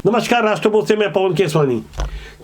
नमस्कार, राष्ट्रपुर से मैं पवन केसवानी।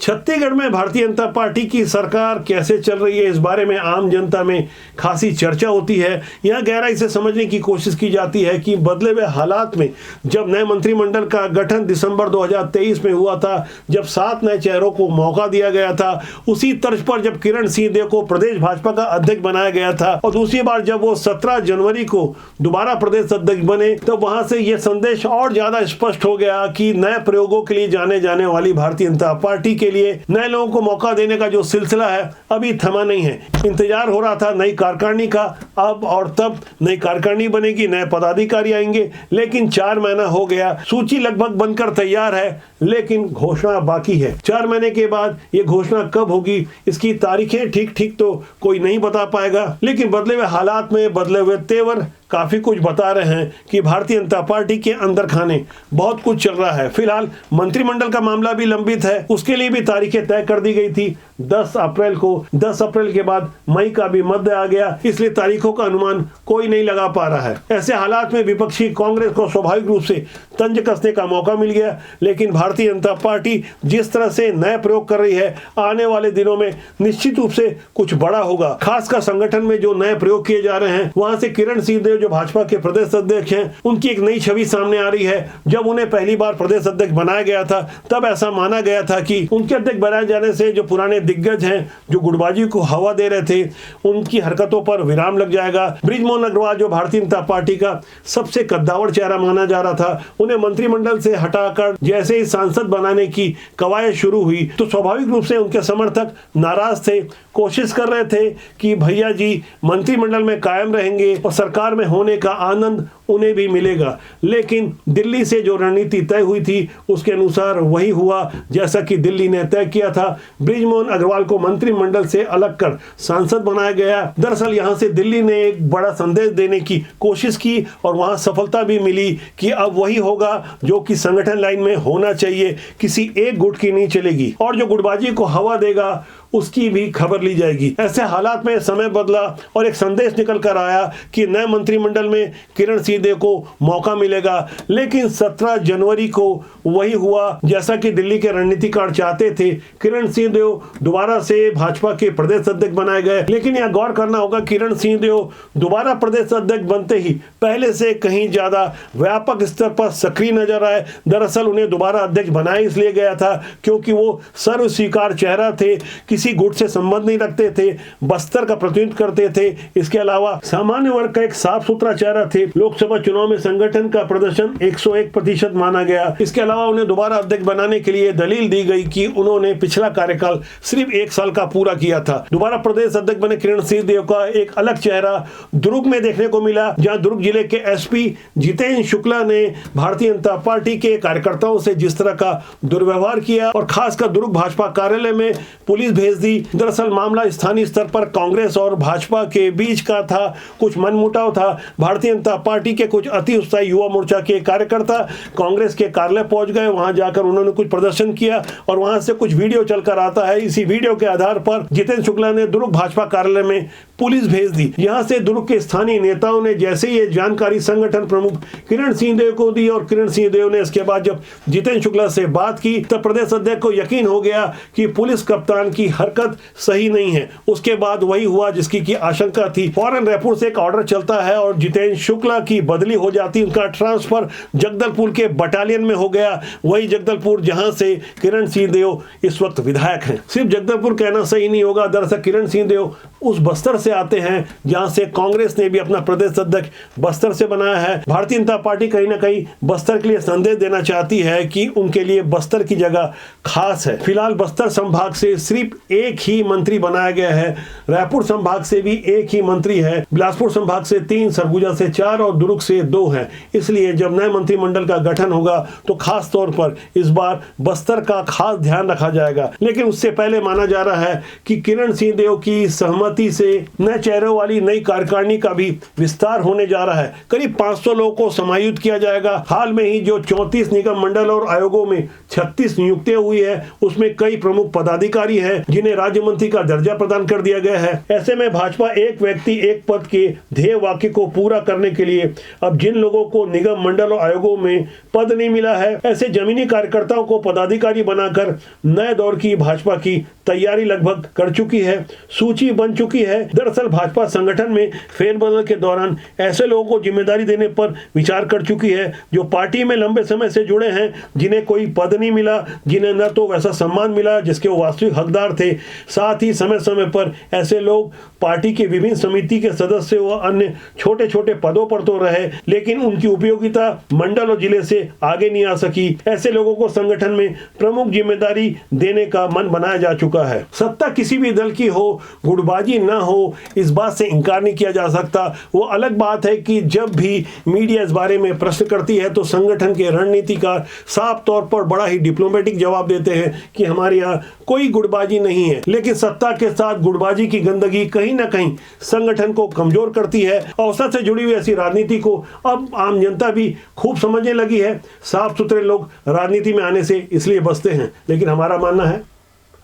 छत्तीसगढ़ में भारतीय जनता पार्टी की सरकार कैसे चल रही है, इस बारे में आम जनता में खासी चर्चा होती है। यह गहराई से समझने की कोशिश की जाती है कि बदले हुए हालात में जब नए मंत्रिमंडल का गठन दिसंबर 2023 में हुआ था, जब 7 नए चेहरों को मौका दिया गया था, उसी तर्ज पर जब किरण सिंहदेव को प्रदेश भाजपा का अध्यक्ष बनाया गया था और दूसरी बार जब वो 17 जनवरी को दोबारा प्रदेश अध्यक्ष बने, तो वहां से यह संदेश और ज्यादा स्पष्ट हो गया कि नए प्रयोगों के लिए जाने जाने वाली भारतीय जनता पार्टी के लिए नए लोगों को मौका देने का जो सिलसिला है अभी थमा नहीं है। इंतजार हो रहा था नई कार्यकारिणी का, अब और तब नई कार्यकारिणी बनेगी, नए पदाधिकारी आएंगे, लेकिन 4 महीना हो गया, सूची लगभग बनकर तैयार है, लेकिन घोषणा बाकी है। 4 महीने के बाद ये घोषणा कब होगी, इसकी तारीखें ठीक तो कोई नहीं बता पाएगा, लेकिन बदले हुए हालात में बदले हुए तेवर काफी कुछ बता रहे हैं कि भारतीय जनता पार्टी के अंदर खाने बहुत कुछ चल रहा है। फिलहाल मंत्रिमंडल का मामला भी लंबित है, उसके लिए भी तारीखें तय कर दी गई थी 10 अप्रैल को। 10 अप्रैल के बाद मई का भी मध्य आ गया, इसलिए तारीखों का अनुमान कोई नहीं लगा पा रहा है। ऐसे हालात में विपक्षी कांग्रेस को स्वाभाविक रूप से तंज कसने का मौका मिल गया, लेकिन भारतीय जनता पार्टी जिस तरह से नए प्रयोग कर रही है, आने वाले दिनों में निश्चित रूप से कुछ बड़ा होगा। खासकर संगठन में जो नए प्रयोग किए जा रहे हैं, वहां से किरण सिंहदेव जो भाजपा के प्रदेश अध्यक्ष हैं, उनकी एक नई छवि सामने आ रही है। जब उन्हें पहली बार प्रदेश अध्यक्ष बनाया गया था, तब ऐसा माना गया था कि उनके अध्यक्ष बनाए जाने से जो पुराने दिग्गज हैं, जो गुटबाजी को हवा दे रहे थे, उनकी हरकतों पर विराम लग जाएगा। बृजमोहन अग्रवाल जो भारतीय जनता पार्टी का सबसे कद्दावर चेहरा माना जा रहा था, उन्हें मंत्रिमंडल से हटाकर जैसे ही सांसद बनाने की कवायद शुरू हुई, तो स्वाभाविक रूप से उनके समर्थक नाराज थे, कोशिश कर रहे थे कि भैया जी मंत्रिमंडल में कायम रहेंगे और सरकार में होने का आनंद उन्हें भी मिलेगा। लेकिन दिल्ली से जो रणनीति तय हुई थी, उसके अनुसार वही हुआ जैसा कि दिल्ली ने तय किया था। बृजमोहन अग्रवाल को मंत्रिमंडल से अलग कर सांसद बनाया गया। दरअसल यहां से दिल्ली ने एक बड़ा संदेश देने की कोशिश की और वहां सफलता भी मिली कि अब वही होगा जो कि संगठन लाइन में होना चाहिए, किसी एक गुट की नहीं चलेगी और जो गुटबाजी को हवा देगा उसकी भी खबर ली जाएगी। ऐसे हालात में समय बदला और एक संदेश निकल कर आया कि नए मंत्रिमंडल में किरण सिंहदेव को मौका मिलेगा, लेकिन 17 जनवरी को वही हुआ जैसा कि दिल्ली के रणनीतिकार चाहते थे। किरण सिंहदेव दोबारा से भाजपा के प्रदेश अध्यक्ष बनाए गए, लेकिन यह गौर करना होगा, किरण सिंहदेव दोबारा प्रदेश अध्यक्ष बनते ही पहले से कहीं ज्यादा व्यापक स्तर पर सक्रिय नजर आए। दरअसल उन्हें दोबारा अध्यक्ष बनाया इसलिए गया था क्योंकि वो सर्व स्वीकार चेहरा थे, किसी गुट से संबंध नहीं रखते थे, बस्तर का प्रतिनिधित्व करते थे। इसके अलावा सामान्य वर्ग का एक साफ सुथरा चेहरा थे। लोकसभा चुनाव में संगठन का प्रदर्शन 101% माना गया। इसके अलावा उन्हें दोबारा अध्यक्ष बनाने के लिए दलील दी गई कि उन्होंने पिछला कार्यकाल सिर्फ 1 साल का पूरा किया था। दोबारा प्रदेश अध्यक्ष बने किरण सिंहदेव का एक अलग चेहरा दुर्ग में देखने को मिला, जहां दुर्ग जिले के एसपी जितेंद्र शुक्ला ने भारतीय जनता पार्टी के कार्यकर्ताओं से जिस तरह का दुर्व्यवहार किया और खासकर दुर्ग भाजपा कार्यालय में पुलिस भेज दी। दरअसल मामला स्थानीय स्तर पर कांग्रेस और भाजपा के बीच का था, कुछ मनमुटाव था। भारतीय जनता पार्टी के कुछ अति उत्साही युवा मोर्चा के कार्यकर्ता कांग्रेस के कार्यालय पहुंच गए, वहां जाकर उन्होंने कुछ प्रदर्शन किया और वहां से कुछ वीडियो चलकर आता है। इसी वीडियो के आधार पर जितेंद्र शुक्ला ने दुर्ग भाजपा कार्यालय में पुलिस भेज दी। यहां से दुर्ग के स्थानीय नेताओं ने जैसे ये जानकारी संगठन प्रमुख किरण सिंहदेव को दी और किरण सिंहदेव ने इसके बाद जब जितेंद्र शुक्ला से बात की, तब प्रदेश अध्यक्ष को यकीन हो गया कि पुलिस कप्तान की हरकत सही नहीं है। उसके बाद वही हुआ जिसकी की आशंका थी। फौरन रायपुर से एक ऑर्डर चलता है और जितेंद्र शुक्ला की बदली हो जाती, उनका ट्रांसफर जगदलपुर के बटालियन में हो गया, वही जगदलपुर जहां से किरण सिंहदेव इस वक्त विधायक हैं। सिर्फ जगदलपुर कहना सही नहीं होगा, दरअसल किरण सिंहदेव उस बस्तर से आते हैं जहां से कांग्रेस ने भी अपना प्रदेश अध्यक्ष बस्तर से बनाया है। भारतीय जनता पार्टी कहीं ना कहीं बस्तर के लिए संदेश देना चाहती है कि उनके लिए बस्तर की जगह खास है। फिलहाल बस्तर संभाग से सिर्फ एक ही मंत्री बनाया गया है, रायपुर संभाग से भी एक ही मंत्री है, बिलासपुर संभाग से 3, सरगुजा से 4 और दुर्ग से 2 हैं। इसलिए जब नए मंत्रिमंडल का गठन होगा तो खास तौर पर इस बार बस्तर का खास ध्यान रखा जाएगा। लेकिन उससे पहले माना जा रहा है कि किरण सिंहदेव की सहमति से नए चेहरों वाली नई कार्यकारिणी का भी विस्तार होने जा रहा है। करीब 500 लोगों को समायोजित किया जाएगा। हाल में ही जो 34 निगम मंडल और आयोगों में 36 नियुक्तियां हुई है, उसमें कई प्रमुख पदाधिकारी हैं जिन्हें राज्य मंत्री का दर्जा प्रदान कर दिया गया है। ऐसे में भाजपा एक व्यक्ति एक पद के ध्येय वाक्य को पूरा करने के लिए अब जिन लोगों को निगम मंडल और आयोगों में पद नहीं मिला है, ऐसे जमीनी कार्यकर्ताओं को पदाधिकारी बनाकर नए दौर की भाजपा की तैयारी लगभग कर चुकी है, सूची बन चुकी है। दरअसल भाजपा संगठन में फेरबदल के दौरान ऐसे लोगों को जिम्मेदारी देने पर विचार कर चुकी है जो पार्टी में लंबे समय से जुड़े हैं, जिन्हें कोई पद नहीं मिला, जिन्हें न तो वैसा सम्मान मिला जिसके वो वास्तविक हकदार थे। साथ ही समय समय पर ऐसे लोग पार्टी के विभिन्न समिति के सदस्य व अन्य छोटे छोटे पदों पर तो रहे, लेकिन उनकी उपयोगिता मंडल और जिले से आगे नहीं आ सकी। ऐसे लोगों को संगठन में प्रमुख जिम्मेदारी देने का मन बनाया जा चुका है। सत्ता किसी भी दल की हो, गुटबाजी ना हो, इस बात से इंकार नहीं किया जा सकता। वो अलग बात है कि जब भी मीडिया इस बारे में प्रश्न करती है तो संगठन के रणनीतिकार साफ तौर पर बड़ा ही डिप्लोमेटिक जवाब देते हैं कि हमारे यहाँ कोई गुटबाजी नहीं है। लेकिन सत्ता के साथ गुटबाजी की गंदगी कहीं ना कहीं संगठन को कमजोर करती है। अवसर से जुड़ी हुई ऐसी राजनीति को अब आम जनता भी खूब समझने लगी है। साफ सुथरे लोग राजनीति में आने से इसलिए बचते हैं, लेकिन हमारा मानना है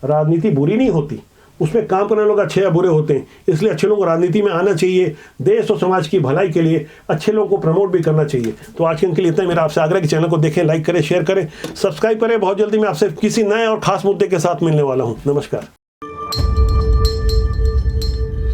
राजनीति बुरी नहीं होती, उसमें काम करने लोग अच्छे या बुरे होते हैं। इसलिए अच्छे लोगों को राजनीति में आना चाहिए। देश और समाज की भलाई के लिए अच्छे लोगों को प्रमोट भी करना चाहिए। तो आज के लिए इतना ही। मेरा आपसे आग्रह कि चैनल को देखें, लाइक करें, शेयर करें, सब्सक्राइब करें। बहुत जल्दी मैं आपसे किसी नए और खास मुद्दे के साथ मिलने वाला हूं। नमस्कार।